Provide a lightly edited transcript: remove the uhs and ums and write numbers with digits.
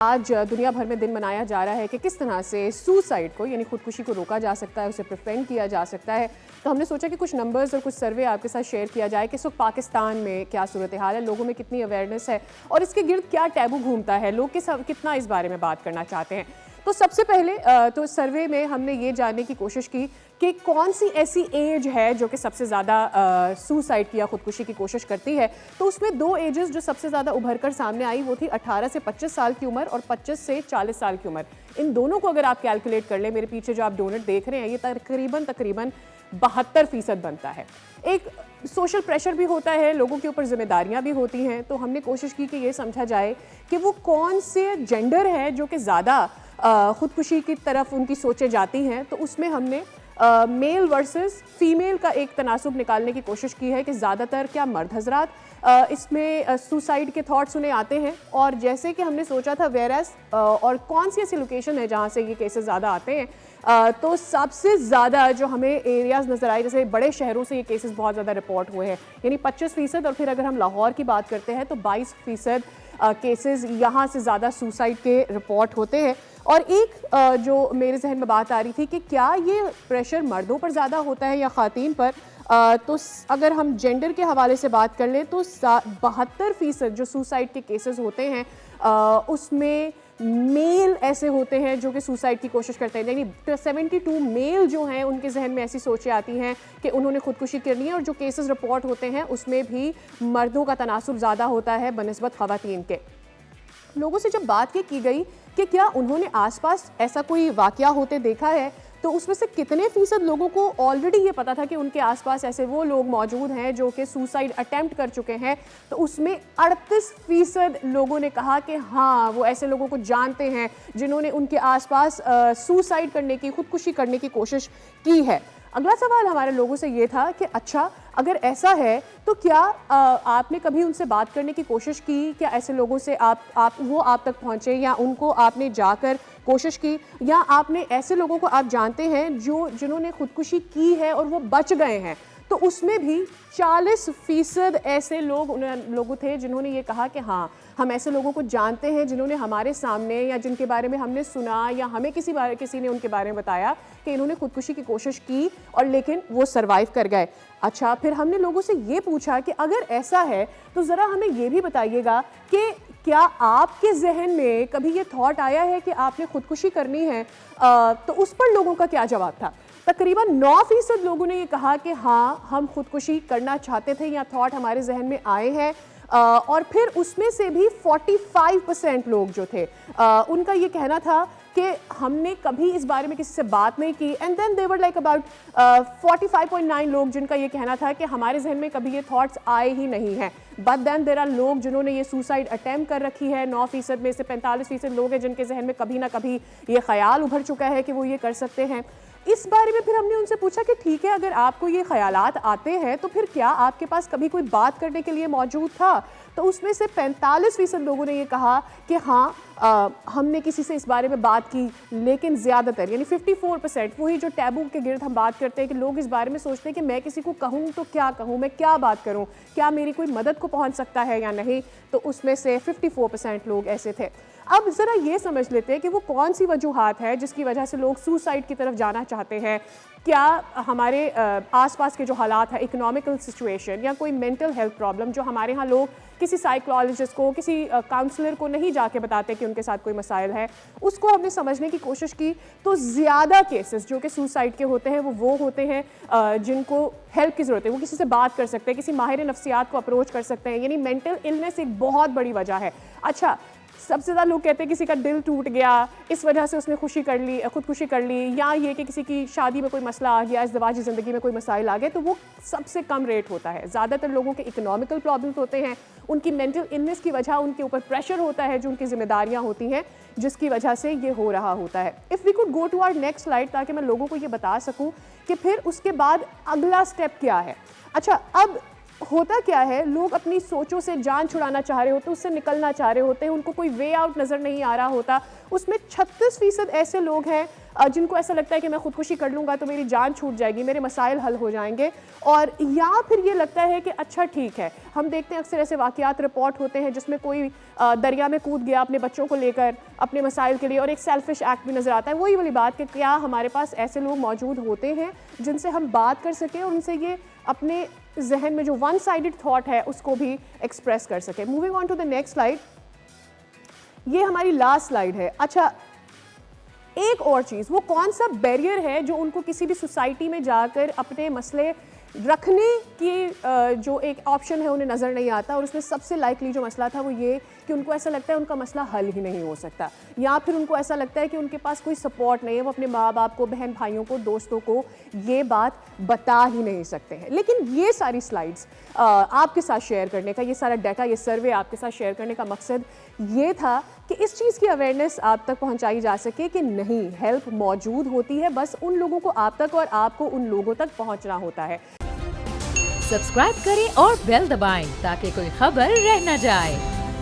आज दुनिया भर में दिन मनाया जा रहा है कि किस तरह से सुसाइड को यानी खुदकुशी को रोका जा सकता है, उसे प्रिवेंट किया जा सकता है। तो हमने सोचा कि कुछ नंबर्स और कुछ सर्वे आपके साथ शेयर किया जाए कि इस वक्त पाकिस्तान में क्या सूरत हाल है, लोगों में कितनी अवेयरनेस है और इसके गिर्द क्या टैबू घूमता है, लोग कितना इस बारे में बात करना चाहते हैं। तो सबसे पहले तो सर्वे में हमने ये जानने की कोशिश की कि कौन सी ऐसी एज है जो कि सबसे ज़्यादा सुसाइड की या खुदकुशी की कोशिश करती है। तो उसमें दो एजेस जो सबसे ज़्यादा उभर कर सामने आई वो थी 18 से 25 साल की उम्र और 25 से 40 साल की उम्र। इन दोनों को अगर आप कैलकुलेट कर लें, मेरे पीछे जो आप डोनट देख रहे हैं, ये तकरीबन 72% बनता है। एक सोशल प्रेशर भी होता है, लोगों के ऊपर जिम्मेदारियां भी होती हैं। तो हमने कोशिश की कि ये समझा जाए कि वो कौन से जेंडर है जो कि ज़्यादा खुदकुशी की तरफ उनकी सोचें जाती हैं। तो उसमें हमने मेल वर्सेस फीमेल का एक तनासुब निकालने की कोशिश की है कि ज़्यादातर क्या मर्द हजरात इसमें सुसाइड के थॉट्स उन्हें आते हैं, और जैसे कि हमने सोचा था वेरस और कौन सी ऐसी लोकेशन है जहाँ से ये केसेस ज़्यादा आते हैं। तो सबसे ज़्यादा जो हमें एरियाज़ नज़र आए, जैसे बड़े शहरों से ये केसेस बहुत ज़्यादा रिपोर्ट हुए हैं, यानी 25%। और फिर अगर हम लाहौर की बात करते हैं तो 22% केसेस यहाँ से ज़्यादा सुसाइड के रिपोर्ट होते हैं। और एक जो मेरे जहन में बात आ रही थी कि क्या ये प्रेशर मर्दों पर ज़्यादा होता है या ख़वातीन पर। तो अगर हम जेंडर के हवाले से बात कर लें तो 72% जो सुसाइड के केसेस होते हैं उसमें मेल ऐसे होते हैं जो कि सुसाइड की कोशिश करते हैं, यानी 72 मेल जो हैं उनके जहन में ऐसी सोचें आती हैं कि उन्होंने खुदकुशी करनी है। और जो केसेस रिपोर्ट होते हैं उसमें भी मर्दों का तनासुब ज़्यादा होता है बनिस्बत ख़वातीन के। लोगों से जब बात की गई कि क्या उन्होंने आसपास ऐसा कोई वाक़या होते देखा है, तो उसमें से कितने फ़ीसद लोगों को ऑलरेडी ये पता था कि उनके आसपास ऐसे वो लोग मौजूद हैं जो कि सुसाइड अटेम्प्ट कर चुके हैं। तो उसमें 38% लोगों ने कहा कि हाँ, वो ऐसे लोगों को जानते हैं जिन्होंने उनके आसपास सुसाइड करने की, खुदकुशी करने की कोशिश की है। अगला सवाल हमारे लोगों से ये था कि अच्छा, अगर ऐसा है तो क्या आपने कभी उनसे बात करने की कोशिश की? क्या ऐसे लोगों से वो आप तक पहुँचे या उनको आपने जाकर कोशिश की, या आपने ऐसे लोगों को आप जानते हैं जिन्होंने खुदकुशी की है और वो बच गए हैं? तो उसमें भी 40% ऐसे लोग थे जिन्होंने ये कहा कि हाँ, हम ऐसे लोगों को जानते हैं जिन्होंने हमारे सामने या जिनके बारे में हमने सुना या हमें किसी ने उनके बारे में बताया कि इन्होंने खुदकुशी की कोशिश की और लेकिन वो सरवाइव कर गए। अच्छा, फिर हमने लोगों से ये पूछा कि अगर ऐसा है तो ज़रा हमें ये भी बताइएगा कि क्या आपके जहन में कभी ये थॉट आया है कि आपने खुदकुशी करनी है? तो उस पर लोगों का क्या जवाब था? तकरीबन 9% लोगों ने ये कहा कि हाँ, हम खुदकुशी करना चाहते थे या थॉट हमारे जहन में आए हैं। और फिर उसमें से भी 45% लोग जो थे उनका ये कहना था कि हमने कभी इस बारे में किसी से बात नहीं की। And then there were like about 45.9 लोग जिनका ये कहना था कि हमारे जहन में कभी ये थॉट्स आए ही नहीं हैं। बट देन देर आर लोग जिन्होंने ये सुसाइड अटेम्प्ट कर रखी है। 9% में से 45% लोग हैं जिनके जहन में कभी ना कभी ये ख्याल उभर चुका है कि वो ये कर सकते हैं। इस बारे में फिर हमने उनसे पूछा कि ठीक है, अगर आपको ये ख्यालात आते हैं तो फिर क्या आपके पास कभी कोई बात करने के लिए मौजूद था? तो उसमें से 45% लोगों ने ये कहा कि हाँ, हमने किसी से इस बारे में बात की, लेकिन ज़्यादातर यानी 54% वही जो टैबू के गिर्द हम बात करते हैं कि लोग इस बारे में सोचते हैं कि मैं किसी को कहूँ तो क्या कहूँ, मैं क्या बात करूँ, क्या मेरी कोई मदद को पहुँच सकता है या नहीं। तो उसमें से 54% लोग ऐसे थे। अब ज़रा ये समझ लेते हैं कि वो कौन सी वजूहात है जिसकी वजह से लोग सुसाइड की तरफ जाना चाहते हैं। क्या हमारे आसपास के जो हालात है, इकोनॉमिकल सिचुएशन या कोई मेंटल हेल्थ प्रॉब्लम, जो हमारे यहाँ लोग किसी साइकोलॉजिस्ट को, किसी काउंसलर को नहीं जाके बताते कि उनके साथ कोई मसाइल है, उसको हमने समझने की कोशिश की। तो ज़्यादा केसेस जो कि सुसाइड के होते हैं वो होते हैं जिनको हेल्प की ज़रूरत है। वो किसी से बात कर सकते हैं, किसी माहिर नफ्सियात को अप्रोच कर सकते हैं, यानी मेंटल इलनेस एक बहुत बड़ी वजह है। अच्छा, सबसे ज़्यादा लोग कहते हैं किसी का दिल टूट गया, इस वजह से उसने खुदकुशी कर ली, या ये कि किसी की शादी में कोई मसला आ गया, इज़्दिवाजी ज़िंदगी में कोई मसाइल आ गए, तो वो सबसे कम रेट होता है। ज़्यादातर लोगों के इकोनॉमिकल प्रॉब्लम्स होते हैं, उनकी मेंटल इलनेस की वजह उनके ऊपर प्रेशर होता है जो उनकी जिम्मेदारियाँ होती हैं, जिसकी वजह से ये हो रहा होता है। If we could go to our next slide, ताकि मैं लोगों को ये बता सकूँ कि फिर उसके बाद अगला स्टेप क्या है। अच्छा, अब होता क्या है, लोग अपनी सोचों से जान छुड़ाना चाह रहे होते हैं, उससे निकलना चाह रहे होते हैं, उनको कोई वे आउट नज़र नहीं आ रहा होता। उसमें 36% ऐसे लोग हैं जिनको ऐसा लगता है कि मैं खुदकुशी कर लूँगा तो मेरी जान छूट जाएगी, मेरे मसाइल हल हो जाएंगे। और या फिर ये लगता है कि अच्छा ठीक है, हम देखते हैं अक्सर ऐसे वाक़यात रिपोर्ट होते हैं जिसमें कोई दरिया में कूद गया अपने बच्चों को लेकर, अपने मसाइल के लिए, और एक सेल्फिश एक्ट भी नज़र आता है। वही वाली बात कि क्या हमारे पास ऐसे लोग मौजूद होते हैं जिनसे हम बात कर सकें और उनसे ये अपने जहन में जो वन साइडेड थॉट है उसको भी एक्सप्रेस कर सके। Moving on to the next slide, ये हमारी लास्ट स्लाइड है। अच्छा, एक और चीज़, वो कौन सा बैरियर है जो उनको किसी भी सोसाइटी में जाकर अपने मसले रखने की जो एक ऑप्शन है उन्हें नज़र नहीं आता। और उसमें सबसे लाइकली जो मसला था वो ये कि उनको ऐसा लगता है उनका मसला हल ही नहीं हो सकता, या फिर उनको ऐसा लगता है कि उनके पास कोई सपोर्ट नहीं है, वो अपने माँ बाप को, बहन भाइयों को, दोस्तों को ये बात बता ही नहीं सकते हैं। लेकिन ये सारी स्लाइड्स आपके साथ शेयर करने का, ये सारा डाटा, ये सर्वे आपके साथ शेयर करने का मकसद ये था कि इस चीज़ की अवेयरनेस आप तक पहुंचाई जा सके कि नहीं, हेल्प मौजूद होती है, बस उन लोगों को आप तक और आपको उन लोगों तक पहुंचना होता है। सब्सक्राइब करें और बेल दबाएं ताकि कोई खबर रह न जाए।